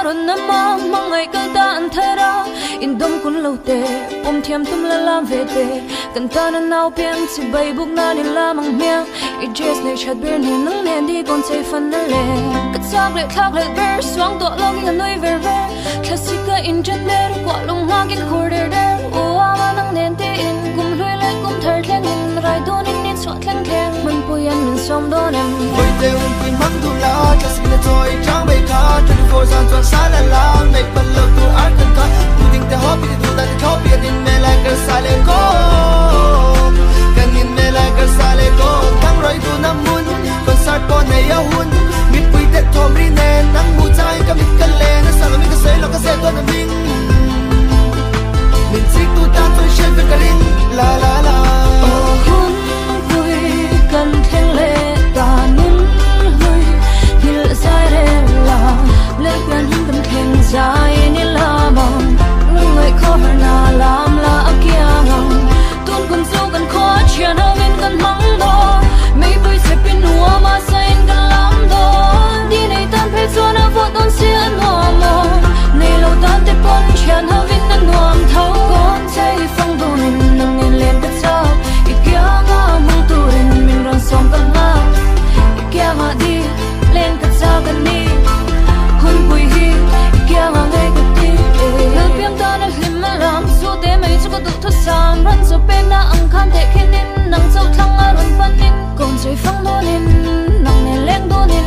run na mang ngày cơ ta an thera in dom kun lo te om thiam tum la lam ve te kan ta na nau pian si bay buk na ni la mang mia I just nei chat ber ni nang nen di kon sei fan na le ka chak le thak le ber swang to long in noi ver ver classica in gender kwa long ma ki quarter der o ama nang nen te in kum loi lai kum thar thleng in rai don in ni chwa thleng thleng man puyan min som don em oi te un pi mang du la classica toy chang bay ka 24 san chuan sa la la mai pal lo tu ar kan ka tu ding te hobby tu da te hobby in me like a sale ko kan in me like a sale ko thang roi tu nam mun concert ko ne ya hun mit pui te thom ri ne nang mu chai ka mit ka le na sa mi ka sei lo ka se to na ming min sik tu ta to shen pe ka ring la la la hun pui kan theng le ta nun hui hil sai re la le kan hin kan theng sai ni la mong ngai kho na lam la akia ngam tun kun so kan kho chia na min kan mang do mai bui se pin nuwa ma sai kan lam do di nei tan pe so na vo don si an mo mo nei lo tan te pon chia na vin na nuam thau kon sai phong do nin nang nen len ta cha I kya nga mong tu rin min ron som kan nga I kya nga di len ta cha kan ni hun pui hi I kya nga ngai ka ti le piam ta na hlim ma lam su te mai chu ka du tho sam ran so pe na ang khan te khin nin nang chau thlang a ron pan nin kon sai phong do nin nang nen leng do nin